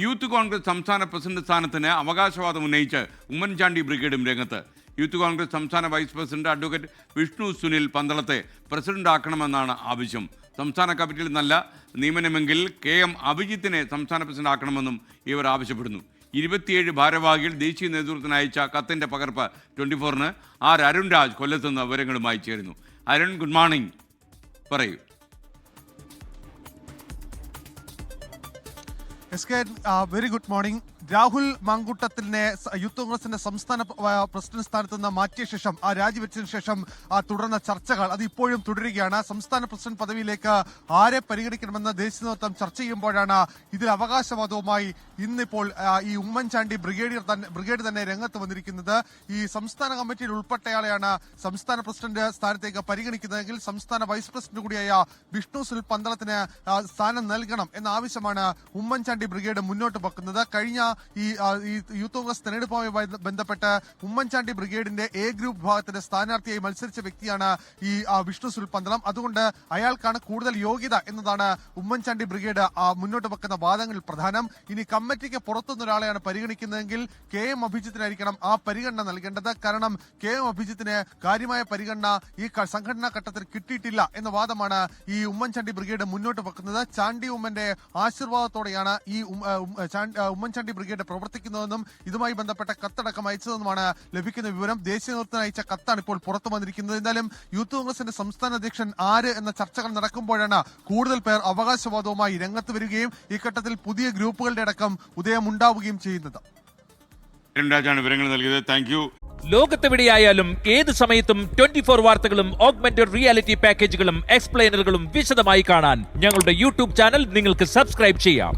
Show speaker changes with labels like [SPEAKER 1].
[SPEAKER 1] Youth Congress സംസ്ഥാന president സ്ഥാനത്തിന് അവകാശവാദം ഉന്നയിച്ച് ഉമ്മൻചാണ്ടി ബ്രിഗേഡും രംഗത്ത്. യൂത്ത് കോൺഗ്രസ് സംസ്ഥാന vice president advocate Vishnu Sunil പന്തളത്തെ പ്രസിഡന്റ് ആക്കണമെന്നാണ് ആവശ്യം. സംസ്ഥാന കമ്മിറ്റിയിൽ നല്ല നിയമനമെങ്കിൽ KM അഭിജിത്തിനെ സംസ്ഥാന പ്രസിഡന്റ് ആക്കണമെന്നും ഇവർ ആവശ്യപ്പെടുന്നു. 27 ഭാരവാഹികൾ ദേശീയ നേതൃത്വത്തിന് അയച്ച കത്തിന്റെ പകർപ്പ് 24-ന് അരുൺ രാജ് കൊല്ലത്തുനിന്ന് വിവരങ്ങളുമായി ചേരുന്നു. അരുൺ, ഗുഡ് മോർണിംഗ്, പറയൂ.
[SPEAKER 2] Very good morning. രാഹുൽ മാങ്കൂട്ടത്തിനെ യൂത്ത് കോൺഗ്രസിന്റെ സംസ്ഥാന പ്രസിഡന്റ് സ്ഥാനത്ത് നിന്ന് മാറ്റിയ ശേഷം രാജിവെച്ചതിന് ശേഷം തുടർന്ന ചർച്ചകൾ അത് ഇപ്പോഴും തുടരുകയാണ്. സംസ്ഥാന പ്രസിഡന്റ് പദവിയിലേക്ക് ആരെ പരിഗണിക്കണമെന്ന് ദേശീയ നേതൃത്വം ചർച്ച ചെയ്യുമ്പോഴാണ് ഇതിൽ അവകാശവാദവുമായി ഇന്നിപ്പോൾ ഈ ഉമ്മൻചാണ്ടി ബ്രിഗേഡ് തന്നെ രംഗത്ത് വന്നിരിക്കുന്നത്. ഈ സംസ്ഥാന കമ്മിറ്റിയിൽ ഉൾപ്പെട്ടയാളെയാണ് സംസ്ഥാന പ്രസിഡന്റ് സ്ഥാനത്തേക്ക് പരിഗണിക്കുന്നതെങ്കിൽ സംസ്ഥാന വൈസ് പ്രസിഡന്റ് കൂടിയായ വിഷ്ണു സുനിൽ പന്തളത്തിന് സ്ഥാനം നൽകണം എന്ന ആവശ്യമാണ് ഉമ്മൻചാണ്ടി ബ്രിഗേഡ് മുന്നോട്ട് വെക്കുന്നത്. കഴിഞ്ഞ ഈ യൂത്ത് കോൺഗ്രസ് തെരഞ്ഞെടുപ്പുമായി ബന്ധപ്പെട്ട് ഉമ്മൻചാണ്ടി ബ്രിഗേഡിന്റെ A ഗ്രൂപ്പ് വിഭാഗത്തിന്റെ സ്ഥാനാർത്ഥിയായി മത്സരിച്ച വ്യക്തിയാണ് ഈ വിഷ്ണു സുനിൽ പന്തളം. അതുകൊണ്ട് അയാൾക്കാണ് കൂടുതൽ യോഗ്യത എന്നതാണ് ഉമ്മൻചാണ്ടി ബ്രിഗേഡ് മുന്നോട്ട് വെക്കുന്ന വാദങ്ങളിൽ പ്രധാനം. ഇനി കമ്മിറ്റിക്ക് പുറത്തുനിന്ന് ഒരാളെയാണ് പരിഗണിക്കുന്നതെങ്കിൽ KM അഭിജിത്തിനായിരിക്കണം ആ പരിഗണന നൽകേണ്ടത്. കാരണം KM അഭിജിത്തിന് കാര്യമായ പരിഗണന ഈ സംഘടനാ ഘട്ടത്തിൽ കിട്ടിയിട്ടില്ല എന്ന വാദമാണ് ഈ ഉമ്മൻചാണ്ടി ബ്രിഗേഡ് മുന്നോട്ട് വെക്കുന്നത്. ചാണ്ടി ഉമ്മന്റെ ആശീർവാദത്തോടെയാണ് ഈ ഉമ്മൻചാണ്ടി ബ്രിഗേഡ് പ്രവർത്തിക്കുന്നതെന്നും ഇതുമായി ബന്ധപ്പെട്ട കത്തടക്കം അയച്ചതെന്നുമാണ് ലഭിക്കുന്ന വിവരം. ദേശീയ നേതൃത്വത്തിന് അയച്ച കത്താണ് ഇപ്പോൾ പുറത്തു വന്നിരിക്കുന്നത്. എന്തായാലും യൂത്ത് കോൺഗ്രസിന്റെ സംസ്ഥാന അധ്യക്ഷൻ ആര് എന്ന ചർച്ചകൾ നടക്കുമ്പോഴാണ് കൂടുതൽ പേർ അവകാശവാദവുമായി രംഗത്ത് വരികയും ഇഘട്ടത്തിൽ പുതിയ ഗ്രൂപ്പുകളുടെ അടക്കം ഉദയം ഉണ്ടാവുകയും ചെയ്യുന്നത്.
[SPEAKER 1] വിവരങ്ങൾ നൽകിയത് താങ്ക് യു.
[SPEAKER 3] ലോകത്തെവിടെയായാലും ഏത് സമയത്തും 24 വാർത്തകളും ഓഗ്മെന്റഡ് റിയാലിറ്റി പാക്കേജുകളും എക്സ്പ്ലെയിനറുകളും വിശദമായി കാണാൻ ഞങ്ങളുടെ യൂട്യൂബ് ചാനൽ നിങ്ങൾക്ക് സബ്സ്ക്രൈബ് ചെയ്യാം.